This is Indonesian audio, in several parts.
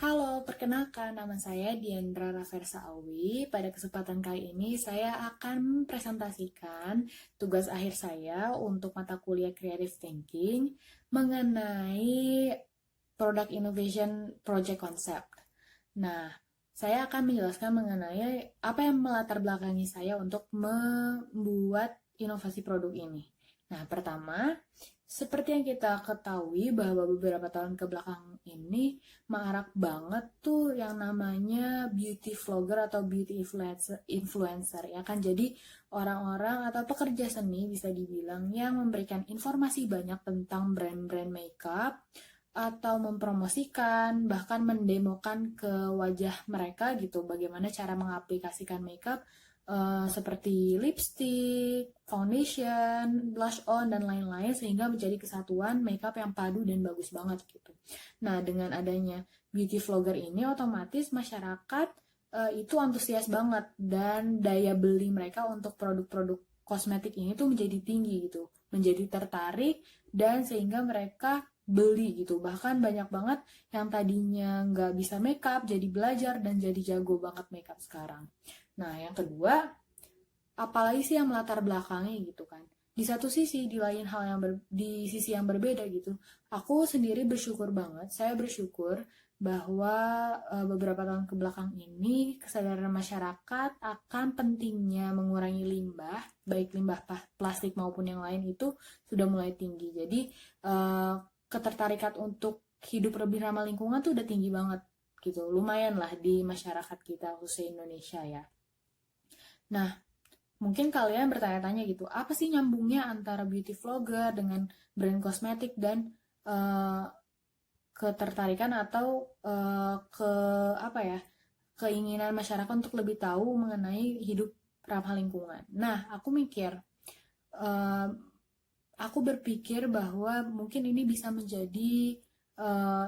Halo, perkenalkan nama saya Diandra Raversa Awi. Pada kesempatan kali ini saya akan mempresentasikan tugas akhir saya untuk mata kuliah Creative Thinking mengenai Product Innovation Project Concept. Nah, saya akan menjelaskan mengenai apa yang melatar belakangi saya untuk membuat inovasi produk ini. Nah, pertama, seperti yang kita ketahui bahwa beberapa tahun ke belakang ini marak banget tuh yang namanya beauty vlogger atau beauty influencer ya kan. Jadi orang-orang atau pekerja seni bisa dibilang yang memberikan informasi banyak tentang brand-brand makeup atau mempromosikan bahkan mendemokan ke wajah mereka gitu bagaimana cara mengaplikasikan makeup seperti lipstick, foundation, blush on, dan lain-lain sehingga menjadi kesatuan makeup yang padu dan bagus banget gitu. Nah, dengan adanya beauty vlogger ini otomatis masyarakat itu antusias banget dan daya beli mereka untuk produk-produk kosmetik ini tuh menjadi tinggi gitu, menjadi tertarik dan sehingga mereka beli gitu. Bahkan banyak banget yang tadinya nggak bisa makeup jadi belajar dan jadi jago banget makeup sekarang. Nah, yang kedua, apalagi sih yang melatar belakangi gitu kan. Di satu sisi, di lain hal di sisi yang berbeda gitu. Aku sendiri bersyukur banget, saya bersyukur bahwa beberapa tahun ke belakang ini kesadaran masyarakat akan pentingnya mengurangi limbah, baik limbah plastik maupun yang lain itu sudah mulai tinggi. Jadi ketertarikan untuk hidup lebih ramah lingkungan tuh udah tinggi banget gitu. Lumayan lah di masyarakat kita khususnya Indonesia ya. Nah, mungkin kalian bertanya-tanya gitu, apa sih nyambungnya antara beauty vlogger dengan brand kosmetik dan uh, ketertarikan atau ke apa ya, keinginan masyarakat untuk lebih tahu mengenai hidup ramah lingkungan. Nah, uh, aku berpikir bahwa mungkin ini bisa menjadi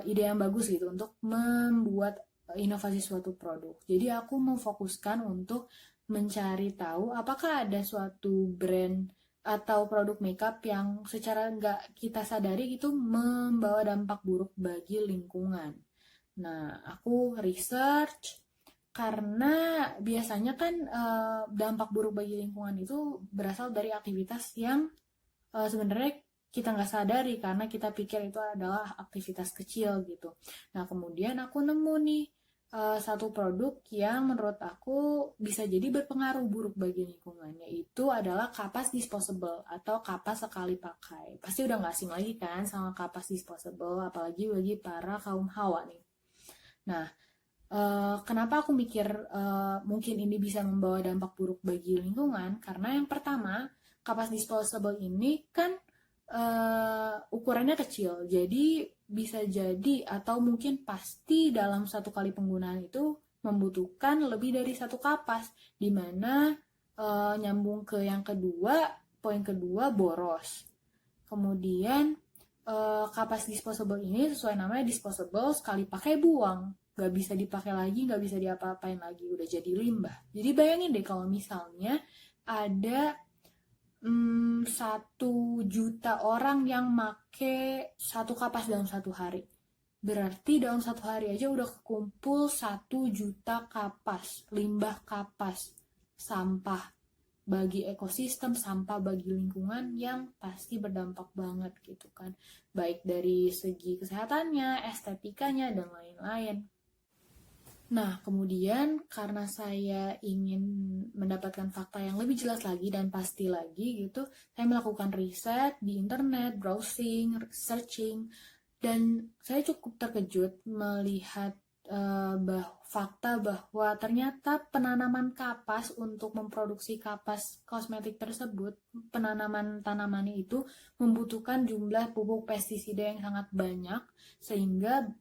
ide yang bagus gitu untuk membuat inovasi suatu produk. Jadi aku memfokuskan untuk mencari tahu apakah ada suatu brand atau produk makeup yang secara nggak kita sadari itu membawa dampak buruk bagi lingkungan. Nah, aku research karena biasanya kan dampak buruk bagi lingkungan itu berasal dari aktivitas yang sebenarnya kita nggak sadari karena kita pikir itu adalah aktivitas kecil gitu. Nah, kemudian aku nemu nih satu produk yang menurut aku bisa jadi berpengaruh buruk bagi lingkungan, yaitu adalah kapas disposable atau kapas sekali pakai. Pasti udah nggak asing lagi kan sama kapas disposable, apalagi bagi para kaum hawa nih. Nah, kenapa aku mikir mungkin ini bisa membawa dampak buruk bagi lingkungan? Karena yang pertama, kapas disposable ini kan ukurannya kecil, jadi bisa jadi atau mungkin pasti dalam satu kali penggunaan itu membutuhkan lebih dari satu kapas, di mana nyambung ke yang kedua, poin kedua boros. Kemudian kapas disposable ini sesuai namanya disposable, sekali pakai buang, nggak bisa dipakai lagi, nggak bisa diapa-apain lagi, udah jadi limbah. Jadi bayangin deh kalau misalnya ada 1 juta orang yang make satu kapas dalam satu hari. Berarti dalam satu hari aja udah kekumpul 1 juta kapas, limbah kapas, sampah bagi ekosistem, sampah bagi lingkungan yang pasti berdampak banget gitu kan. Baik dari segi kesehatannya, estetikanya, dan lain-lain. Nah, kemudian karena saya ingin mendapatkan fakta yang lebih jelas lagi dan pasti lagi gitu, saya melakukan riset di internet, browsing, searching, dan saya cukup terkejut melihat fakta bahwa ternyata penanaman kapas untuk memproduksi kapas kosmetik tersebut, penanaman tanamannya itu membutuhkan jumlah pupuk pestisida yang sangat banyak, sehingga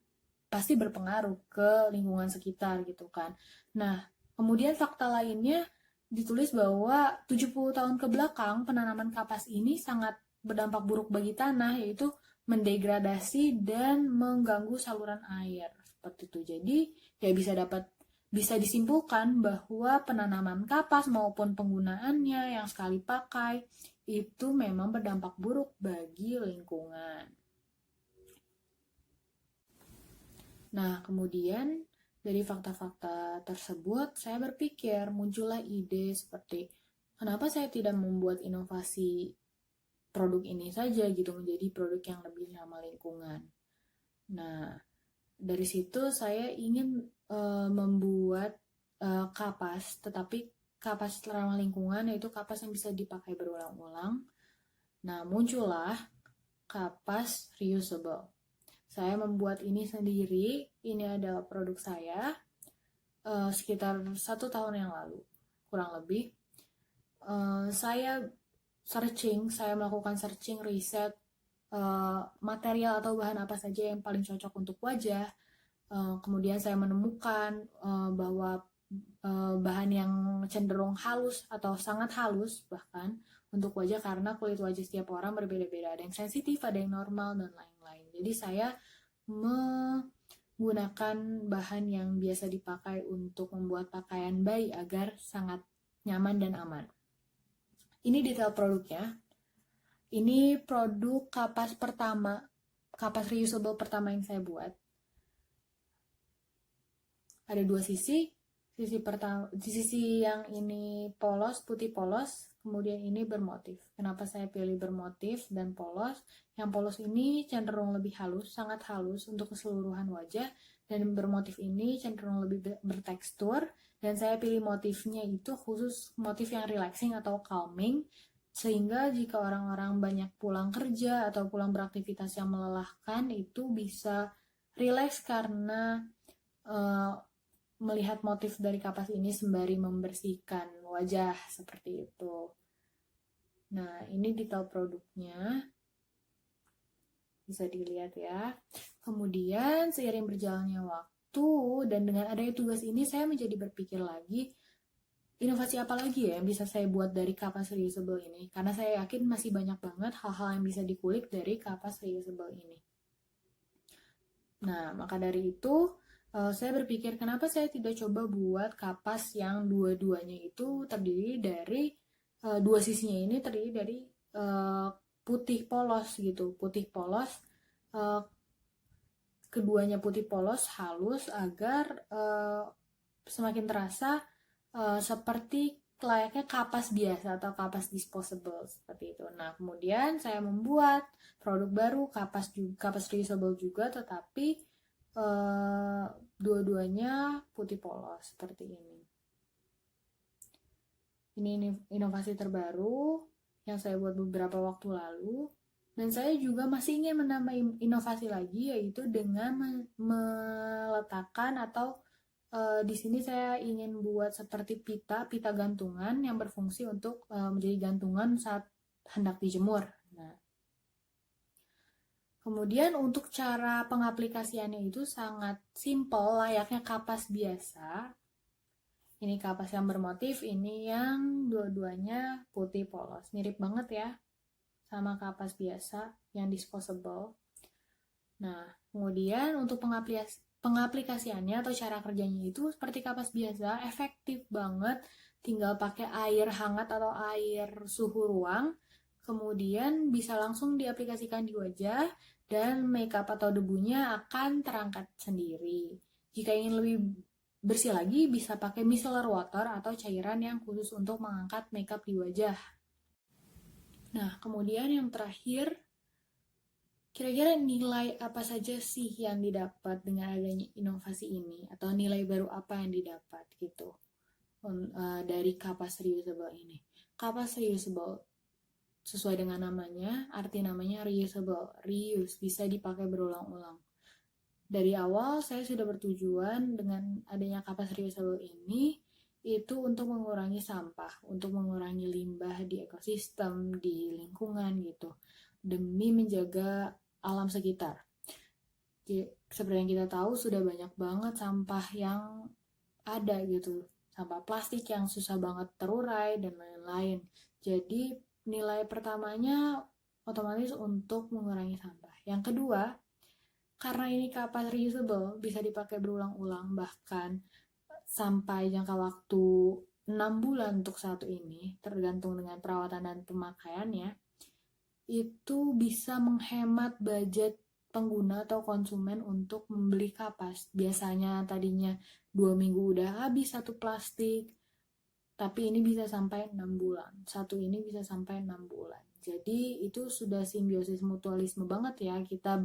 pasti berpengaruh ke lingkungan sekitar gitu kan. Nah, kemudian fakta lainnya ditulis bahwa 70 tahun ke belakang penanaman kapas ini sangat berdampak buruk bagi tanah, yaitu mendegradasi dan mengganggu saluran air seperti itu. Jadi ya bisa disimpulkan bahwa penanaman kapas maupun penggunaannya yang sekali pakai itu memang berdampak buruk bagi lingkungan. Nah, kemudian dari fakta-fakta tersebut, saya berpikir muncullah ide seperti kenapa saya tidak membuat inovasi produk ini saja gitu menjadi produk yang lebih ramah lingkungan. Nah, dari situ saya ingin membuat kapas, tetapi kapas ramah lingkungan yaitu kapas yang bisa dipakai berulang-ulang. Nah, muncullah kapas reusable. Saya membuat ini sendiri, ini adalah produk saya sekitar 1 tahun yang lalu, kurang lebih. Saya melakukan searching, riset, material atau bahan apa saja yang paling cocok untuk wajah. Kemudian saya menemukan bahwa bahan yang cenderung halus atau sangat halus bahkan untuk wajah karena kulit wajah setiap orang berbeda-beda. Ada yang sensitif, ada yang normal, dan lain-lain. Jadi saya menggunakan bahan yang biasa dipakai untuk membuat pakaian bayi agar sangat nyaman dan aman. Ini detail produknya. Ini produk kapas reusable pertama yang saya buat. Ada 2 sisi. Sisi yang ini polos, putih polos, kemudian ini bermotif. Kenapa saya pilih bermotif dan polos? Yang polos ini cenderung lebih halus, sangat halus untuk keseluruhan wajah, dan bermotif ini cenderung lebih bertekstur, dan saya pilih motifnya itu khusus motif yang relaxing atau calming, sehingga jika orang-orang banyak pulang kerja atau pulang beraktivitas yang melelahkan, itu bisa relax karena melihat motif dari kapas ini sembari membersihkan wajah seperti itu. Nah, ini detail produknya. Bisa dilihat ya. Kemudian seiring berjalannya waktu dan dengan adanya tugas ini saya menjadi berpikir lagi inovasi apa lagi ya yang bisa saya buat dari kapas reusable ini. Karena saya yakin masih banyak banget hal-hal yang bisa dikulik dari kapas reusable ini. Nah, maka dari itu saya berpikir kenapa saya tidak coba buat kapas yang dua-duanya itu terdiri dari dua sisinya ini terdiri dari putih polos gitu, putih polos, keduanya putih polos halus agar semakin terasa seperti layaknya kapas biasa atau kapas disposable seperti itu. Nah, kemudian saya membuat produk baru kapas reusable juga, tetapi dua-duanya putih polos seperti ini. Ini inovasi terbaru yang saya buat beberapa waktu lalu, dan saya juga masih ingin menambah inovasi lagi, yaitu dengan meletakkan atau di sini saya ingin buat seperti pita gantungan yang berfungsi untuk menjadi gantungan saat hendak dijemur. Nah, kemudian untuk cara pengaplikasiannya itu sangat simpel, layaknya kapas biasa. Ini kapas yang bermotif, ini yang dua-duanya putih polos. Mirip banget ya sama kapas biasa yang disposable. Nah, kemudian untuk pengaplikasiannya atau cara kerjanya itu seperti kapas biasa, efektif banget. Tinggal pakai air hangat atau air suhu ruang, kemudian bisa langsung diaplikasikan di wajah, dan makeup atau debunya akan terangkat sendiri. Jika ingin lebih bersih lagi, bisa pakai micellar water atau cairan yang khusus untuk mengangkat makeup di wajah. Nah, kemudian yang terakhir, kira-kira nilai apa saja sih yang didapat dengan adanya inovasi ini? Atau nilai baru apa yang didapat gitu dari kapas reusable ini? Kapas reusable, sesuai dengan namanya, arti namanya reusable, reuse, bisa dipakai berulang-ulang. Dari awal saya sudah bertujuan dengan adanya kapas reusable ini itu untuk mengurangi sampah, untuk mengurangi limbah di ekosistem, di lingkungan gitu, demi menjaga alam sekitar. Jadi, seperti yang kita tahu sudah banyak banget sampah yang ada gitu, sampah plastik yang susah banget terurai dan lain-lain. Jadi nilai pertamanya otomatis untuk mengurangi sampah. Yang kedua, karena ini kapas reusable, bisa dipakai berulang-ulang, bahkan sampai jangka waktu 6 bulan untuk satu ini, tergantung dengan perawatan dan pemakaiannya, itu bisa menghemat budget pengguna atau konsumen untuk membeli kapas. Biasanya tadinya 2 minggu udah habis satu plastik, tapi ini bisa sampai 6 bulan. Satu ini bisa sampai 6 bulan. Jadi itu sudah simbiosis mutualisme banget ya, kita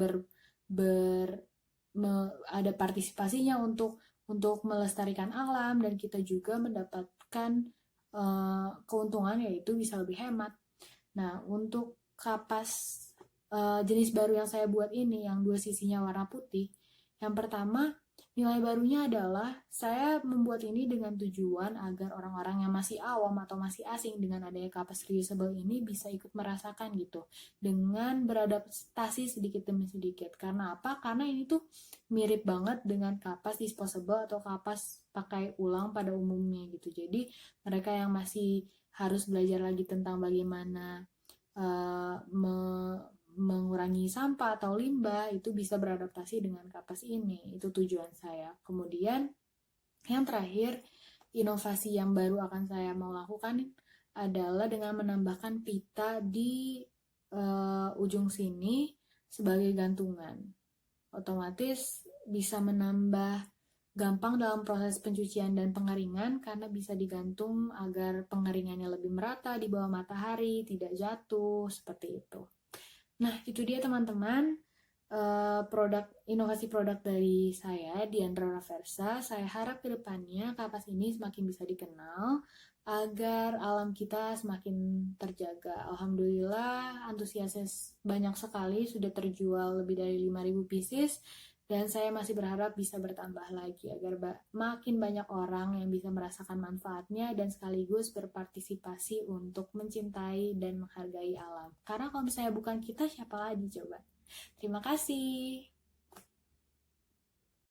ada partisipasinya untuk melestarikan alam, dan kita juga mendapatkan keuntungan, yaitu bisa lebih hemat. Nah, untuk kapas jenis baru yang saya buat ini, yang dua sisinya warna putih, yang pertama, nilai barunya adalah saya membuat ini dengan tujuan agar orang-orang yang masih awam atau masih asing dengan adanya kapas reusable ini bisa ikut merasakan gitu, dengan beradaptasi sedikit demi sedikit. Karena apa? Karena ini tuh mirip banget dengan kapas disposable atau kapas pakai ulang pada umumnya gitu. Jadi mereka yang masih harus belajar lagi tentang bagaimana mengurangi sampah atau limbah itu bisa beradaptasi dengan kapas ini. Itu tujuan saya. Kemudian yang terakhir, inovasi yang baru akan saya mau lakukan adalah dengan menambahkan pita di ujung sini sebagai gantungan. Otomatis bisa menambah gampang dalam proses pencucian dan pengeringan karena bisa digantung agar pengeringannya lebih merata di bawah matahari, tidak jatuh, seperti itu. Nah, itu dia teman-teman, inovasi produk dari saya, Diandra Raversa. Saya harap ke depannya kapas ini semakin bisa dikenal agar alam kita semakin terjaga. Alhamdulillah, antusiasnya banyak sekali, sudah terjual lebih dari 5.000 pieces, dan saya masih berharap bisa bertambah lagi agar makin banyak orang yang bisa merasakan manfaatnya dan sekaligus berpartisipasi untuk mencintai dan menghargai alam. Karena kalau misalnya bukan kita, siapa lagi coba? Terima kasih.